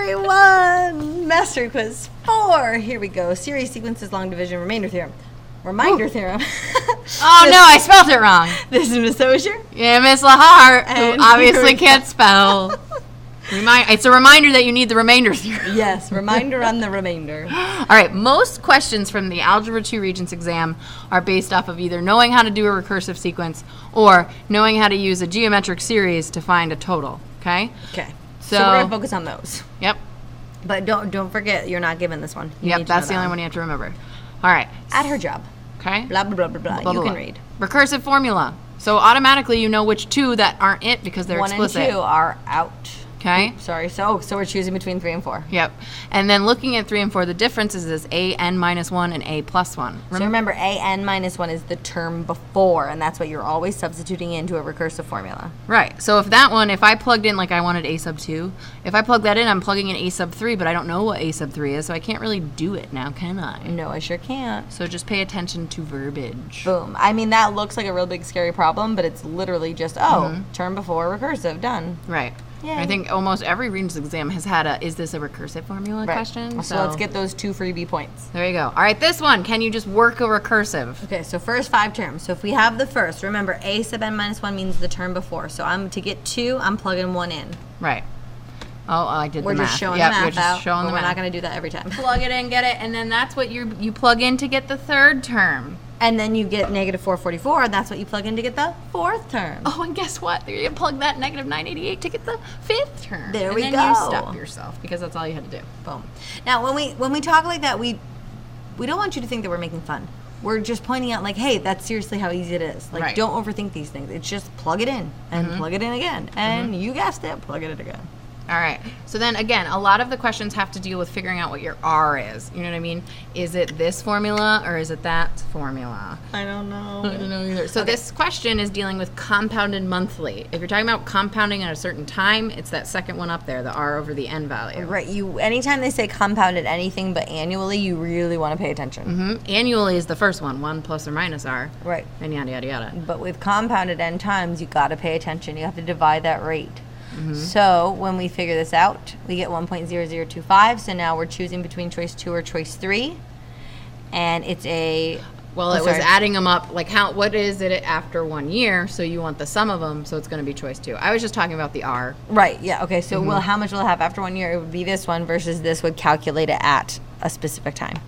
everyone! Mastery Quiz 4. Here we go. Series, sequences, long division, remainder theorem. Reminder theorem. Oh no, I spelled it wrong. This is Miss Osher. Yeah, Miss Lahar, who And obviously can't spell. It's a reminder that you need the remainder theorem. Yes, reminder on the remainder. All right, most questions from the Algebra 2 Regents exam are based off of either knowing how to do a recursive sequence or knowing how to use a geometric series to find a total, okay? Okay. So we're going to focus on those. Yep. But don't forget, you're not given this one. Yep, that's the only one you have to remember. All right. At her job. Okay. Blah, blah, blah, blah, blah. Blah, You blah, can blah. read. Recursive formula. So automatically you know which two that aren't it because they're 1 explicit. and 2 are out. Okay. Sorry. So we're choosing between 3 and 4. Yep. And then looking at 3 and 4, the difference is a(n-1) and a+1. So remember, a(n-1) is the term before, and that's what you're always substituting into a recursive formula. Right. So if I plugged in, like I wanted a sub 2, if I plug that in, I'm plugging in a sub 3, but I don't know what a sub 3 is, so I can't really do it now, can I? No, I sure can't. So just pay attention to verbiage. Boom. I mean, that looks like a real big scary problem, but it's literally just, term before recursive, done. Right. Yay. I think almost every Regents exam has had a, is this a recursive formula question? So let's get those 2 freebie points. There you go. All right, this one, can you just work a recursive? Okay, so first 5 terms. So if we have the first, remember a sub n-1 means the term before. So to get 2, I'm plugging 1 in. Right. Oh, I did We're the math. just showing Yep, the math you're just out, showing but the we're math. not going to do that every time. Plug it in, get it, and then that's what you plug in to get the third term. And then you get negative 444, and that's what you plug in to get the 4th term. Oh, and guess what? You plug that negative 988 to get the 5th term. There and we then go. you stop yourself because that's all you had to do. Boom. Now, when we talk like that, we don't want you to think that we're making fun. We're just pointing out, like, hey, that's seriously how easy it is. Like, Right. don't overthink these things. It's just plug it in and plug it in again. And you guessed it, plug it in again. All right. So then again, a lot of the questions have to deal with figuring out what your R is. You know what I mean? Is it this formula or is it that formula? I don't know. I don't know either. So this question is dealing with compounded monthly. If you're talking about compounding at a certain time, it's that second one up there, the R over the N value. Right. Anytime they say compounded anything but annually, you really want to pay attention. Annually is the first one, 1 plus or minus R. Right. And yada, yada, yada. But with compounded n times, you got to pay attention. You have to divide that rate. So when we figure this out, we get 1.0025. So now we're choosing between choice 2 or choice 3. And it's a... Well, it was adding them up. Like, what is it after 1 year? So you want the sum of them, so it's going to be choice 2. I was just talking about the R. Right, yeah, okay. So well, how much will it have after 1 year? It would be this one versus this would calculate it at a specific time.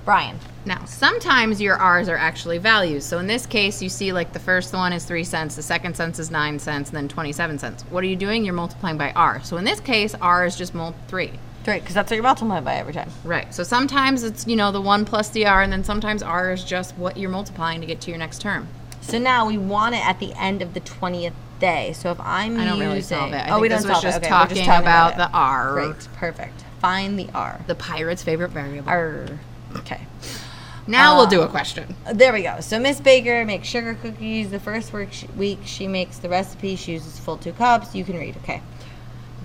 Brian. Now, sometimes your R's are actually values. So in this case, you see like the first one is 3 cents, the second cent is 9 cents, and then 27 cents. What are you doing? You're multiplying by R. So in this case, R is just 3. Right, because that's what you're multiplying by every time. Right. So sometimes it's, the 1 plus the R, and then sometimes R is just what you're multiplying to get to your next term. So now we want it at the end of the 20th day. So if I'm I don't using... really solve it. I oh, we think don't this was solve it. just Okay, we're talking about it. the R. Great, perfect. Find the R. The pirate's favorite variable. R. Okay. Now we'll do a question. There we go. So Miss Baker makes sugar cookies. The first week she makes the recipe. She uses full 2 cups. You can read. Okay.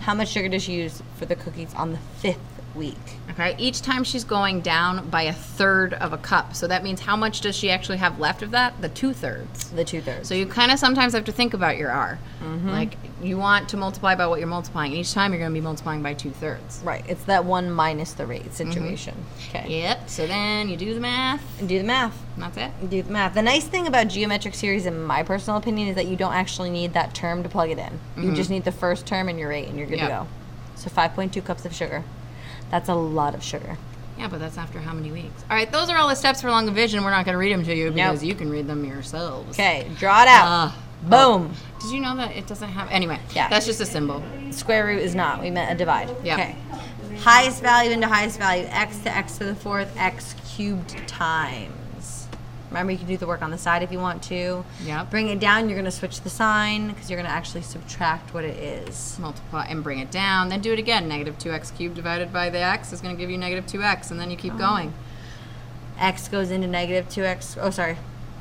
How much sugar does she use for the cookies on the 5th week? Okay. Each time she's going down by 1/3 of a cup. So that means how much does she actually have left of that? The 2/3. The 2/3. So you kind of sometimes have to think about your R. Like you want to multiply by what you're multiplying. Each time you're going to be multiplying by 2/3. Right. It's that 1 minus the rate situation. Okay. Yep. So then you do the math. And do the math. And that's it. Do the math. The nice thing about geometric series, in my personal opinion, is that you don't actually need that term to plug it in. You just need the first term and your rate, and you're good to go. So 5.2 cups of sugar. That's a lot of sugar. Yeah, but that's after how many weeks? All right, those are all the steps for long division. We're not going to read them to you because you can read them yourselves. Okay, draw it out. Boom. Did you know that it doesn't have... Anyway, Yeah. that's just a symbol. Square root is not. We meant a divide. Yeah. Okay. Highest value into highest value. X to x to the 4th, x cubed times. Remember, you can do the work on the side if you want to. Yep. Bring it down. You're going to switch the sign because you're going to actually subtract what it is. Multiply and bring it down. Then do it again. Negative 2x cubed divided by the x is going to give you negative 2x, and then you keep going. X goes into negative 2x. Oh, sorry.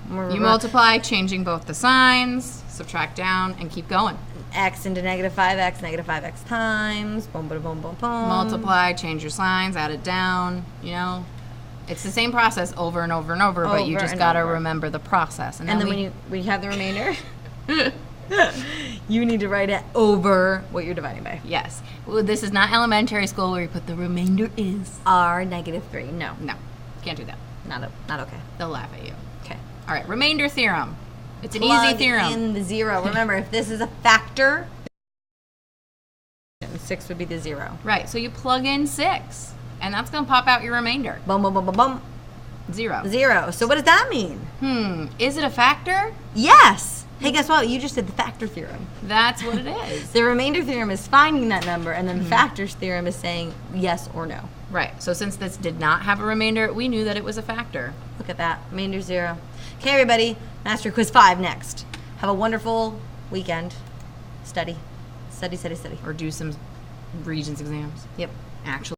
You multiply, changing both the signs, subtract down, and keep going. X into negative 5x times. Boom, boom, boom, boom, boom. Multiply, change your signs, add it down, It's the same process over and over and over, but you just got to remember the process. And then when you have the remainder, You need to write it over what you're dividing by. Yes. Well, this is not elementary school where you put the remainder is. R negative 3. No. No, can't do that. Not okay. They'll laugh at you. Okay. All right, remainder theorem. It's an Plug easy theorem. in the 0. Remember, if this is a factor, 6 would be the 0. Right, so you plug in 6, and that's going to pop out your remainder. Bum, bum, bum, bum, bum. 0. 0. So what does that mean? Is it a factor? Yes. Hey, guess what? You just did the factor theorem. That's what it is. The remainder theorem is finding that number, and then the factors theorem is saying yes or no. Right, so since this did not have a remainder, we knew that it was a factor. Look at that. Remainder 0. Okay, everybody. Master Quiz 5 next. Have a wonderful weekend. Study. Study, study, study. Or do some Regents exams. Yep. Actually.